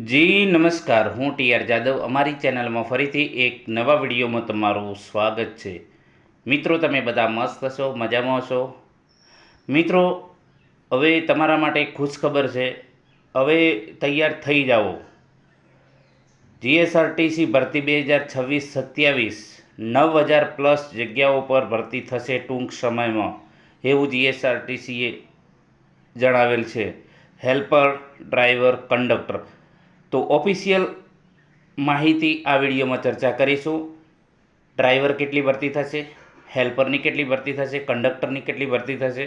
જી નમસ્કાર, હું ટીઆર જાદવ. અમારી ચેનલમાં ફરીથી એક નવા વિડીયોમાં તમારું સ્વાગત છે. મિત્રો, તમે બધા મસ્ત હશો, મજામાં હશો? મિત્રો, હવે તમારા માટે ખુશખબર છે. હવે તૈયાર થઈ જાઓ. જીએસઆરટીસી ભરતી 2026-27 9,000+ જગ્યાઓ પર ભરતી થશે ટૂંક સમયમાં, એવું જીએસઆરટીસીએ જણાવેલ છે. Helper, driver, conductor. તો ઓફિશિયલ માહિતી આ વિડીયોમાં ચર્ચા કરીશું. ડ્રાઈવર કેટલી ભરતી થશે, હેલ્પરની કેટલી ભરતી થશે, કંડક્ટરની કેટલી ભરતી થશે,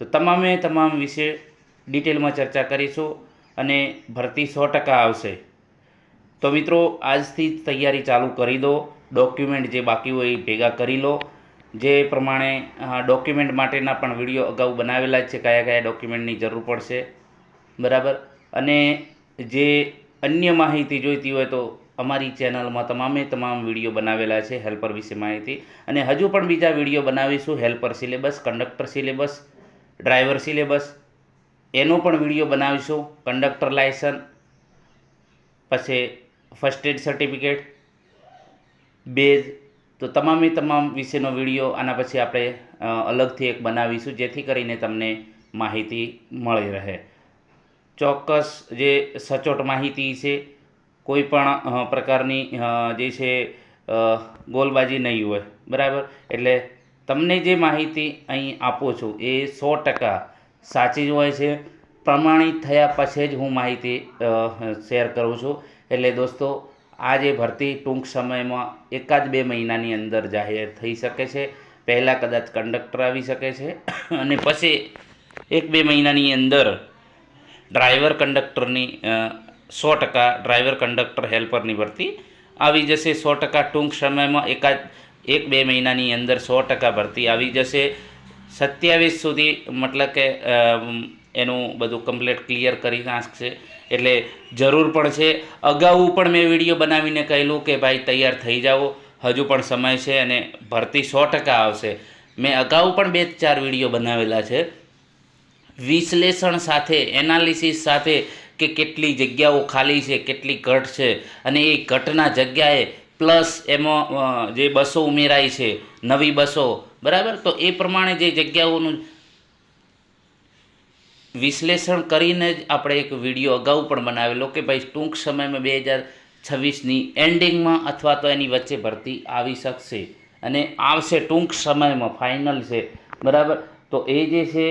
તો તમામ વિશે ડિટેલમાં ચર્ચા કરીશું અને ભરતી 100% આવશે. તો મિત્રો, આજથી જ તૈયારી ચાલુ કરી દો. ડોક્યુમેન્ટ જે બાકી હોય એ ભેગા કરી લો. જે પ્રમાણે ડોક્યુમેન્ટ માટેના પણ વિડીયો અગાઉ બનાવેલા જ છે, કયા કયા ડોક્યુમેન્ટની જરૂર પડશે, બરાબર. અને જે અન્ય માહિતી જોઈતી હોય તો અમારી ચેનલમાં તમામ વિડીયો બનાવેલા છે હેલ્પર વિશે માહિતી. અને હજુ પણ બીજા વિડીયો બનાવીશું. Helper syllabus, conductor syllabus, driver syllabus, એનો પણ વિડીયો બનાવીશું. કંડક્ટર લાયસન્સ, પછી ફર્સ્ટ એડ સર્ટિફિકેટ, બેઝ, તો તમામ વિશેનો વિડીયો આના પછી આપણે અલગથી એક બનાવીશું, જેથી કરીને તમને માહિતી મળી રહે. ચોક્કસ જે સચોટ માહિતી છે, કોઈ પણ પ્રકારની જે છે ગોલબાજી નહીં હોય, બરાબર. એટલે તમને જે માહિતી અહીં આપું છું એ 100% સાચી જ હોય છે. પ્રમાણિત થયા પછી જ હું માહિતી શેર કરું છું. એટલે દોસ્તો, આ જે ભરતી ટૂંક સમયમાં 1-2 મહિનાની અંદર જાહેર થઈ શકે છે. પહેલાં કદાચ કંડક્ટર આવી શકે છે અને પછી 1-2 મહિનાની અંદર ડ્રાઈવર કંડક્ટરની 100%, ડ્રાઈવર કંડક્ટર હેલ્પરની ભરતી આવી જશે 100%. ટૂંક સમયમાં 1-2 મહિનાની અંદર 100% ભરતી આવી જશે. 27 સુધી મતલબ કે એનું બધું કમ્પ્લીટ ક્લિયર કરી નાખશે. એટલે જરૂર પણ છે. અગાઉ પણ મેં વિડીયો બનાવીને કહેલું કે ભાઈ તૈયાર થઈ જાઓ, હજુ પણ સમય છે અને ભરતી 100% આવશે. મેં અગાઉ પણ 2-4 વિડીયો બનાવેલા છે વિશ્લેષણ સાથે, એનાલિસિસ સાથે, કે કેટલી જગ્યાઓ ખાલી છે, કેટલી ઘટ છે, અને એ ઘટના જગ્યાએ પ્લસ એમાં જે બસો ઉમેરાય છે, નવી બસો, બરાબર. તો એ પ્રમાણે જે જગ્યાઓનું વિશ્લેષણ કરીને જ આપણે એક વિડીયો અગાઉ પણ બનાવેલો કે ભાઈ ટૂંક સમયમાં 2026ની એન્ડિંગમાં અથવા તો એની વચ્ચે ભરતી આવી શકશે અને આવશે ટૂંક સમયમાં, ફાઇનલ છે, બરાબર. તો એ જે છે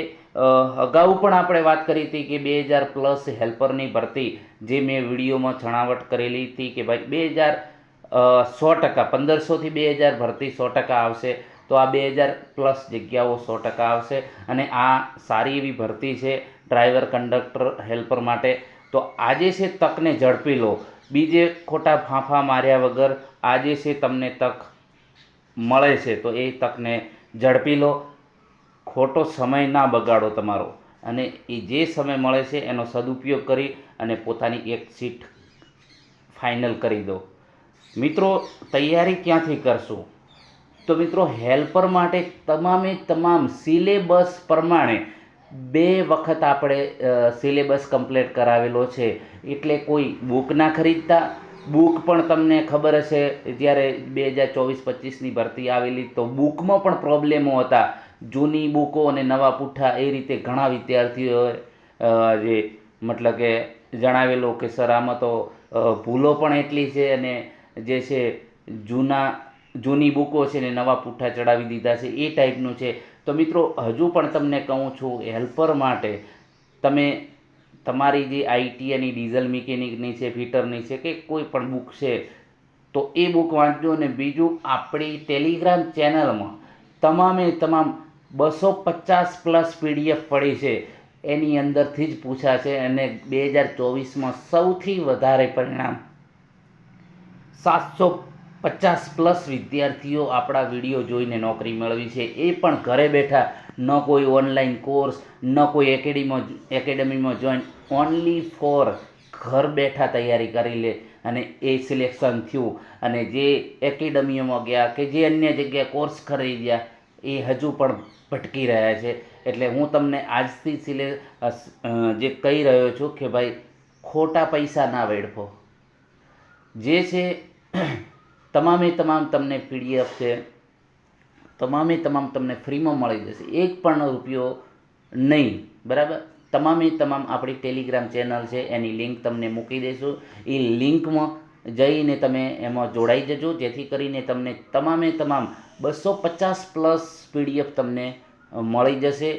અગાઉ પણ આપણે વાત કરી હતી કે 2,000+ હેલ્પરની ભરતી, જે મેં વિડીયોમાં છણાવટ કરેલી હતી કે ભાઈ 100%, 1500થી 2,000 ભરતી 100% આવશે. તો આ 2,000+ જગ્યાઓ 100% આવશે અને આ સારી એવી ભરતી છે ડ્રાઈવર, કંડક્ટર, હેલ્પર માટે. તો આજે છે તકને ઝડપી લો. બીજે ખોટા ફાંફા માર્યા વગર આજે છે તમને તક મળે છે, તો એ તકને ઝડપી લો. ખોટો સમય ના બગાડો તમારો, અને એ જે સમય મળે છે એનો સદુપયોગ કરી અને પોતાની એક સીટ ફાઇનલ કરી દો. મિત્રો, તૈયારી ક્યાંથી કરશું? તો મિત્રો, હેલ્પર માટે તમામ સિલેબસ પ્રમાણે 2 વખત આપણે સિલેબસ કમ્પ્લીટ કરાવેલો છે. એટલે કોઈ બુક ના ખરીદતા. બુક પણ તમને ખબર હશે, જ્યારે 2024-25ની ભરતી આવેલી તો બુકમાં પણ પ્રોબ્લેમો હતા. જૂની બુકો અને નવા પુઠ્ઠા એ રીતે ઘણા વિદ્યાર્થીઓએ જે મતલબ કે જણાવેલો કે સર આમાં તો ભૂલો પણ એટલી છે અને જે છે જૂની બુકો છે ને નવા પુઠ્ઠા ચડાવી દીધા છે, એ ટાઈપનું છે. તો મિત્રો, હજુ પણ તમને કહું છું, હેલ્પર માટે તમે તમારી જે આઈટીઆઈની ડીઝલ મિકેનિકની છે, ફિટરની છે, કે કોઈ પણ બુક છે તો એ બુક વાંચજો. અને બીજું, આપણી ટેલિગ્રામ ચેનલમાં તમામ 250+ પીડીએફ પડી છે. એની અંદરથી જ પૂછાશે અને 2024માં સૌથી વધારે પરિણામ 750+ વિદ્યાર્થીઓ આપણા વિડીયો જોઈને નોકરી મેળવી છે. એ પણ ઘરે બેઠા, ન કોઈ ઓનલાઈન કોર્સ, ન કોઈ એકેડેમીમાં જોઈન, ઓનલી ફોર ઘર બેઠા તૈયારી કરી લે અને એ સિલેક્શન થયું. અને જે એકેડમીઓમાં ગયા કે જે અન્ય જગ્યાએ કોર્સ ખરીદ્યા એ હજુ પણ ભટકી રહ્યા છે. એટલે હું તમને આજથી જે કહી રહ્યો છું કે ભાઈ ખોટા પૈસા ના વેડફો. જે છે તમામે તમામ તમને PDF છે, તમામે તમામ તમને ફ્રીમાં મળી જશે, એક પણ રૂપિયો નહીં. બરાબર, તમામે તમામ આપણી ટેલિગ્રામ ચેનલ છે એની લિંક તમને મૂકી દઈશું. એ લિંકમાં જઈને તમે એમાં જોડાઈ જજો, જેથી કરીને તમને તમામે તમામ 250+ PDF તમને મળી જશે.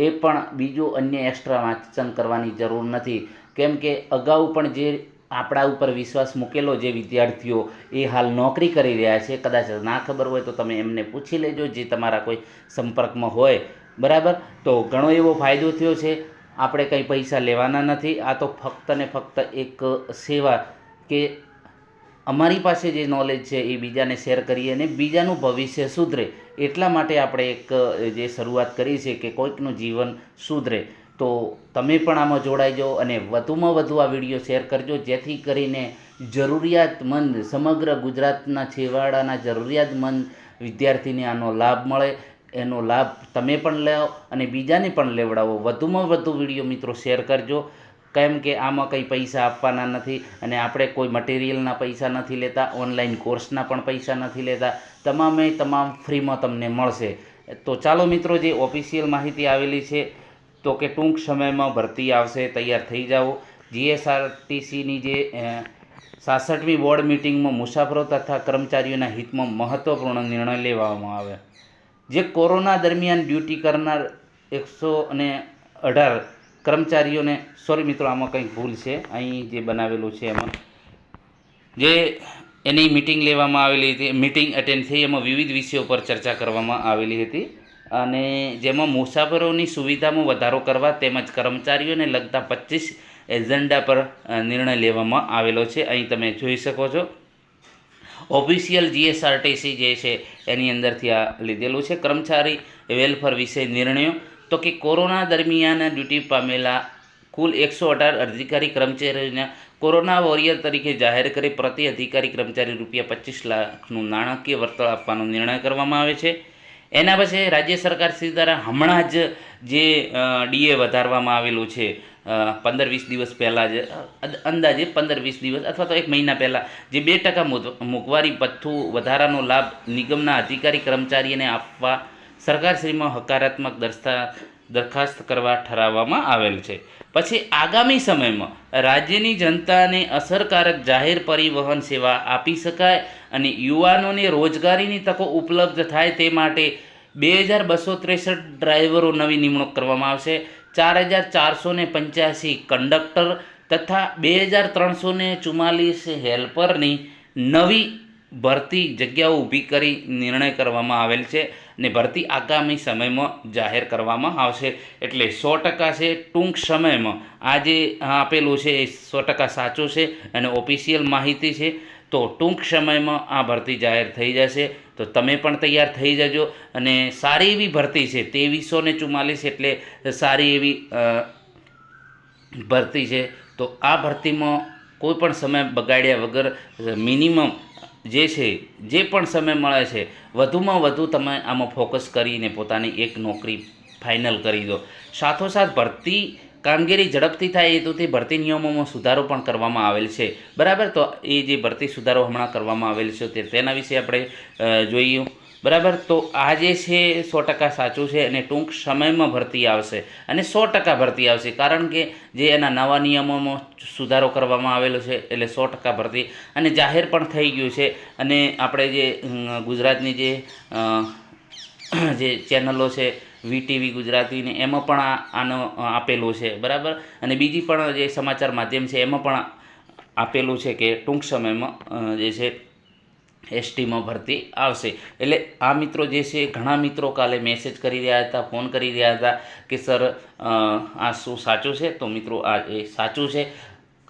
એ પણ બીજું અન્ય એક્સ્ટ્રા વાંચન કરવાની જરૂર નથી, કેમ કે અગાઉ પણ જે આપણા ઉપર વિશ્વાસ મૂકેલો જે વિદ્યાર્થીઓ એ હાલ નોકરી કરી રહ્યા છે, કદાચ ના ખબર હોય તો તમે એમને પૂછી લેજો જે તમારા કોઈ સંપર્કમાં હોય. બરાબર, તો ઘણો એવો ફાયદો થયો છે. આપણે કંઈ પૈસા લેવાના નથી. આ તો ફક્ત ને ફક્ત એક સેવા કે અમારી પાસે જે નોલેજ છે એ બીજાને શેર કરીએ અને બીજાનું ભવિષ્ય સુધરે એટલા માટે આપણે એક જે શરૂઆત કરી છે કે કોઈકનું જીવન સુધરે. તો તમે પણ આમાં જોડાઈ જાઓ અને વધુમાં વધુ આ વિડીયો શેર કરજો, જેથી કરીને જરૂરિયાતમંદ સમગ્ર ગુજરાતના છેવાડાના જરૂરિયાતમંદ વિદ્યાર્થીને આનો લાભ મળે. એનો લાભ તમે પણ લો અને બીજાને પણ લેવડાવો. વધુમાં વધુ વિડીયો મિત્રો શેર કરજો, કેમ કે આમાં કંઈ પૈસા આપવાના નથી અને આપણે કોઈ મટીરિયલના પૈસા નથી લેતા, ઓનલાઈન કોર્સના પણ પૈસા નથી લેતા. તમામે તમામ ફ્રીમાં તમને મળશે. તો ચાલો મિત્રો, જે ઓફિશિયલ માહિતી આવેલી છે તો કે ટૂંક સમયમાં ભરતી આવશે, તૈયાર થઈ જાઓ. GSRTCની જે 66મી બોર્ડ મિટિંગમાં મુસાફરો તથા કર્મચારીઓના હિતમાં મહત્વપૂર્ણ નિર્ણય લેવામાં આવે. જે કોરોના દરમિયાન ડ્યુટી કરનાર 118 કર્મચારીઓને, સોરી મિત્રો આમાં કંઈક ભૂલ છે, અહીં જે બનાવેલું છે એમાં જે એની મિટિંગ લેવામાં આવેલી હતી, મિટિંગ અટેન્ડ થઈ, એમાં વિવિધ વિષયો પર ચર્ચા કરવામાં આવેલી હતી અને જેમાં મુસાફરોની સુવિધામાં વધારો કરવા તેમજ કર્મચારીઓને લગતા 25 એજન્ડા પર નિર્ણય લેવામાં આવેલો છે. અહીં તમે જોઈ શકો છો. ઓફિશિયલ GSRTC જે છે એની અંદરથી આ લીધેલું છે. કર્મચારી વેલફેર વિશે નિર્ણયો તો કે કોરોના દરમિયાન ડ્યુટી પામેલા કુલ 118 અધિકારી કર્મચારીઓના કોરોના વોરિયર તરીકે જાહેર કરી પ્રતિ અધિકારી કર્મચારી ₹25 લાખનું નાણાકીય વળતર આપવાનો નિર્ણય કરવામાં આવે છે. એના પછી રાજ્ય સરકાર શ્રી દ્વારા હમણાં જ જે DA વધારવામાં આવેલું છે, 15-20 દિવસ પહેલાં જ, અંદાજે 15-20 દિવસ અથવા તો 1 મહિના પહેલાં જે 2% મોંઘવારી ભથ્થું વધારાનો લાભ નિગમના અધિકારી કર્મચારીઓને આપવા સરકારશ્રીમાં હકારાત્મક દરખાસ્ત કરવા ઠરાવવામાં આવેલ છે. પછી આગામી સમયમાં રાજ્યની જનતાને અસરકારક જાહેર પરિવહન સેવા આપી શકાય અને યુવાનોને રોજગારીની તકો ઉપલબ્ધ થાય તે માટે 2263 ડ્રાઈવરો નવી નિમણૂક કરવામાં આવશે. 4485 કંડક્ટર તથા 2344 હેલ્પરની નવી ભરતી જગ્યાઓ ઊભી કરી નિર્ણય કરવામાં આવેલ છે ને ભરતી આગામી સમયમાં જાહેર કરવામાં આવશે. એટલે 100% છે. ટૂંક સમયમાં આ જે આપેલું છે એ 100% સાચું છે અને ઓફિશિયલ માહિતી છે. તો ટૂંક સમયમાં આ ભરતી જાહેર થઈ જશે. તો તમે પણ તૈયાર થઈ જજો અને સારી એવી ભરતી છે. 2344 એટલે સારી એવી ભરતી છે. તો આ ભરતીમાં કોઈ પણ સમય બગાડ્યા વગર મિનિમમ જે છે, જે પણ સમય મળે છે, વધુમાં વધુ તમે આમાં ફોકસ કરીને પોતાની એક નોકરી ફાઇનલ કરી દો. સાથોસાથ ભરતી કામગીરી ઝડપથી થાય એ હેતુથી ભરતી નિયમોમાં સુધારો પણ કરવામાં આવેલ છે. બરાબર, તો એ જે ભરતી સુધારો હમણાં કરવામાં આવેલ છે તેના વિશે આપણે જોઈએ. બરાબર, તો આ જે છે 100% સાચું છે અને ટૂંક સમયમાં ભરતી આવશે અને 100% ભરતી આવશે, કારણ કે જે એના નવા નિયમોમાં સુધારો કરવામાં આવેલો છે એટલે 100% ભરતી અને જાહેર પણ થઈ ગયું છે. અને આપણે જે ગુજરાતની જે ચેનલો છે VTV ગુજરાતીને એમાં પણ આનો આપેલું છે. બરાબર, અને બીજી પણ જે સમાચાર માધ્યમ છે એમાં પણ આપેલું છે કે ટૂંક સમયમાં જે છે STમાં ભરતી આવશે. એટલે આ મિત્રો જે છે, ઘણા મિત્રો કાલે મેસેજ કરી રહ્યા હતા, ફોન કરી રહ્યા હતા કે સર આ શું સાચું છે? તો મિત્રો આ એ સાચું છે.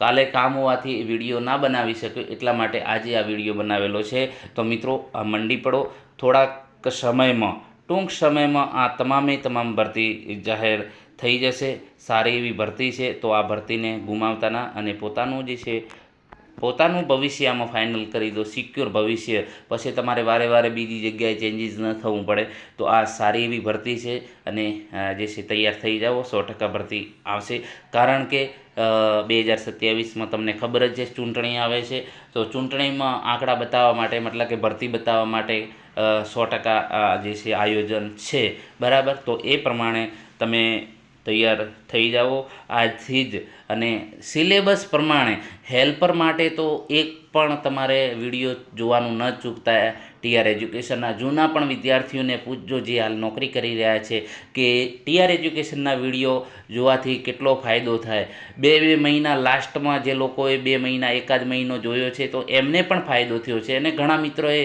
કાલે કામ હોવાથી વિડીયો ના બનાવી શક્યો એટલા માટે આજે આ વિડીયો બનાવેલો છે. તો મિત્રો આ મંડી પડો, થોડાક સમયમાં, ટૂંક સમયમાં આ તમામે તમામ ભરતી જાહેર થઈ જશે. સારી એવી ભરતી છે, તો આ ભરતીને ગુમાવતા ના અને પોતાનું જે છે પોતાનું ભવિષ્ય આમાં ફાઇનલ કરી દો, સિક્યોર ભવિષ્ય. પછી તમારે વારે વારે બીજી જગ્યાએ ચેન્જીસ ન થવું પડે. તો આ સારી એવી ભરતી છે અને જે છે તૈયાર થઈ જાઓ. 100% ભરતી આવશે, કારણ કે 2027માં તમને ખબર જ છે ચૂંટણી આવે છે, તો ચૂંટણીમાં આંકડા બતાવવા માટે મતલબ કે ભરતી બતાવવા માટે 100% જે છે આયોજન છે, બરાબર. તો એ પ્રમાણે તમે તૈયાર થઈ જાઓ આજથી જ. અને સિલેબસ પ્રમાણે હેલ્પર માટે તો એક પણ તમારે વિડીયો જોવાનું ન ચૂકતા. ટીઆર એજ્યુકેશનના જૂના પણ વિદ્યાર્થીઓને પૂછજો જે હાલ નોકરી કરી રહ્યા છે કે ટીઆર એજ્યુકેશનના વિડીયો જોવાથી કેટલો ફાયદો થાય. 2 મહિના લાસ્ટમાં જે લોકોએ 2 મહિના એકાદ મહિનો જોયો છે તો એમને પણ ફાયદો થયો છે, અને ઘણા મિત્રોએ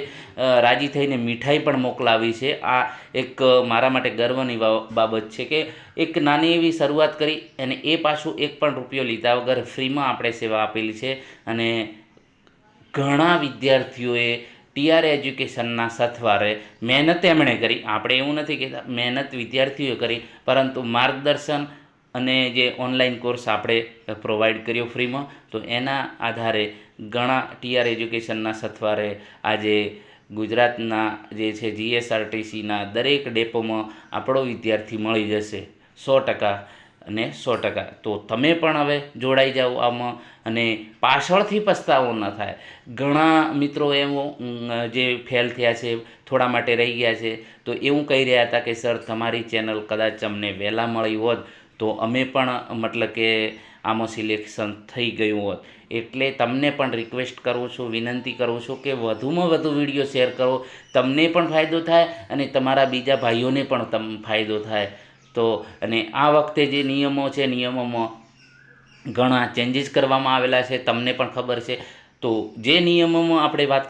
રાજી થઈને મીઠાઈ પણ મોકલાવી છે. આ એક મારા માટે ગર્વની બાબત છે કે એક નાની એવી શરૂઆત કરી અને એ પાછું એક પણ રૂપિયો લીધા વગર ફ્રીમાં આપણે સેવા આપેલી છે. અને ઘણા વિદ્યાર્થીઓએ ટીઆર એજ્યુકેશનના સથવારે મહેનત એમણે કરી, આપણે એવું નથી કહેતા મહેનત વિદ્યાર્થીઓએ કરી, પરંતુ માર્ગદર્શન અને જે ઓનલાઈન કોર્સ આપણે પ્રોવાઈડ કર્યો ફ્રીમાં, તો એના આધારે ઘણા ટીઆર એજ્યુકેશનના સથવારે આજે ગુજરાતના જે છે જીએસઆરટીસીના દરેક ડેપોમાં આપણો વિદ્યાર્થી મળી જશે 100% અને 100%. તો તમે પણ હવે જોડાઈ જાઓ આમાં અને પાછળથી પસ્તાવો ન થાય. ઘણા મિત્રો એવો જે ફેલ થયા છે, થોડા માટે રહી ગયા છે, તો એવું કહી રહ્યા હતા કે સર તમારી ચેનલ કદાચ અમને વહેલા મળી હોત તો અમે પણ મતલબ કે આમાં સિલેક્શન થઈ ગયું હોત. એટલે તમને પણ રિક્વેસ્ટ કરું છું, વિનંતી કરું છું કે વધુમાં વધુ વિડીયો શેર કરો. તમને પણ ફાયદો થાય અને તમારા બીજા ભાઈઓને પણ ફાયદો થાય. તો અને આ વખતે જે નિયમો છે, નિયમોમાં ઘણા ચેન્જીસ કરવામાં આવેલા છે, તમને પણ ખબર છે. તો જે નિયમોમાં આપણે વાત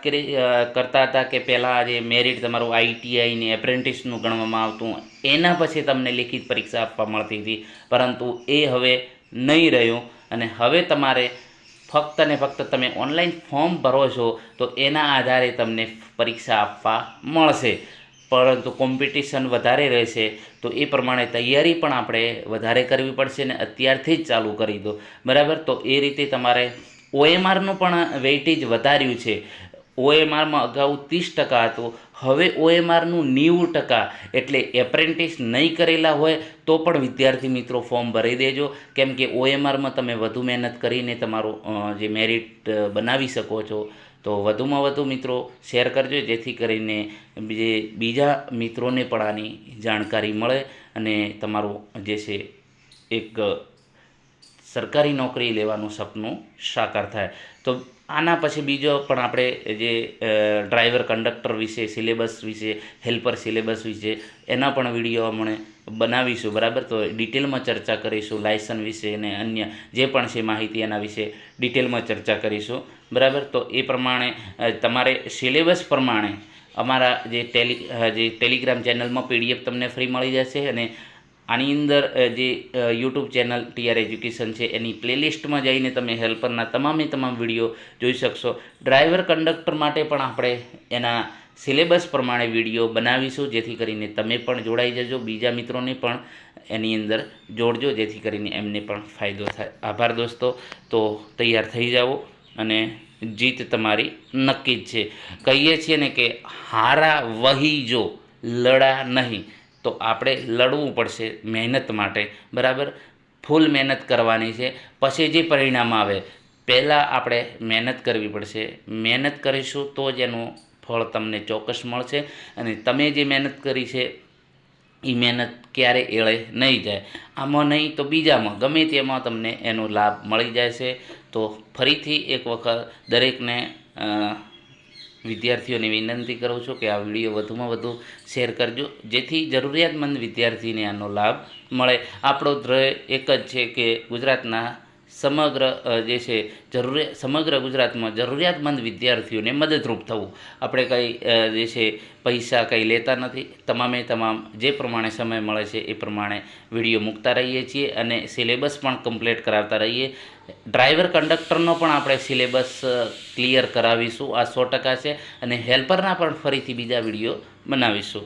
કરતા હતા કે પહેલાં જે મેરિટ તમારું આઈટીઆઈ ને એપ્રેન્ટિસનું ગણવામાં આવતું, એના પછી તમને લિખિત પરીક્ષા આપવા મળતી હતી, પરંતુ એ હવે નહીં રહ્યું. અને હવે તમારે ફક્ત ને ફક્ત તમે ઓનલાઈન ફોર્મ ભરો છો તો એના આધારે તમને પરીક્ષા આપવા મળશે, પરંતુ કોમ્પિટિશન વધારે રહેશે. તો એ પ્રમાણે તૈયારી પણ આપણે વધારે કરવી પડશે ને અત્યારથી જ ચાલુ કરી દો, બરાબર. તો એ રીતે તમારે ઓએમઆરનું પણ વેઇટેજ વધાર્યું છે. ઓએમઆરમાં અગાઉ 30% હતું, હવે ઓએમઆરનું 90%. એટલે એપ્રેન્ટિસ નહીં કરેલા હોય તો પણ વિદ્યાર્થી મિત્રો ફોર્મ ભરી દેજો, કેમ કે ઓએમઆરમાં તમે વધુ મહેનત કરીને તમારું જે મેરિટ બનાવી શકો છો. તો વધુમાં વધુ મિત્રો શેર કરજો, જેથી કરીને જે બીજા મિત્રોને પણ આની જાણકારી મળે અને તમારું જે છે એક સરકારી નોકરી લેવાનું સપનું સાકાર થાય. તો આના પછી બીજો પણ આપણે જે ડ્રાઈવર કંડક્ટર વિશે, સિલેબસ વિશે, હેલ્પર સિલેબસ વિશે એના પણ વિડીયો અમને બનાવીશું, બરાબર. તો ડિટેલમાં ચર્ચા કરીશું, લાયસન્સ વિશે અને અન્ય જે પણ છે માહિતી એના વિશે ડિટેલમાં ચર્ચા કરીશું, બરાબર. તો એ પ્રમાણે તમારે સિલેબસ પ્રમાણે અમારા જે ટેલિગ્રામ ચેનલમાં પીડીએફ તમને ફ્રી મળી જશે. અને આની અંદર જે યુટ્યુબ ચેનલ ટીઆર એજ્યુકેશન છે એની પ્લેલિસ્ટમાં જઈને તમે હેલ્પરના તમામ વિડીયો જોઈ શકશો. ડ્રાઈવર કંડક્ટર માટે પણ આપણે એના સિલેબસ પ્રમાણે વિડીયો બનાવીશું, જેથી કરીને તમે પણ જોડાઈ જજો, બીજા મિત્રોને પણ એની અંદર જોડજો, જેથી કરીને એમને પણ ફાયદો થાય. આભાર દોસ્તો. તો તૈયાર થઈ જાઓ અને જીત તમારી નક્કી જ છે. કહીએ છીએ ને કે હારા વહી જો લડા નહીં, તો આપણે લડવું પડશે મહેનત માટે, બરાબર. ફૂલ મહેનત કરવાની છે, પછી જે પરિણામ આવે પહેલાં આપણે મહેનત કરવી પડશે. મહેનત કરીશું તો જ એનું ફળ તમને ચોક્કસ મળશે. અને તમે જે મહેનત કરી છે એ મહેનત ક્યારે એળે નહીં જાય, આમાં નહીં તો બીજામાં ગમે તેમાં તમને એનો લાભ મળી જાય છે. તો ફરીથી એક વખત દરેકને વિદ્યાર્થીઓને વિનંતી કરું છું કે આ વિડીયો વધુમાં વધુ શેર કરજો, જેથી જરૂરિયાતમંદ વિદ્યાર્થીને આનો લાભ મળે. આપણો ધ્યેય એક જ છે કે ગુજરાતના સમગ્ર જે છે સમગ્ર ગુજરાતમાં જરૂરિયાતમંદ વિદ્યાર્થીઓને મદદરૂપ થવું. આપણે કંઈ જે છે પૈસા કંઈ લેતા નથી, તમામ જે પ્રમાણે સમય મળે છે એ પ્રમાણે વિડીયો મૂકતા રહીએ છીએ અને સિલેબસ પણ કમ્પ્લીટ કરાવતા રહીએ. ડ્રાઈવર કંડક્ટરનો પણ આપણે સિલેબસ ક્લિયર કરાવીશું, આ 100% છે. અને હેલ્પરના પણ ફરીથી બીજા વિડીયો બનાવીશું.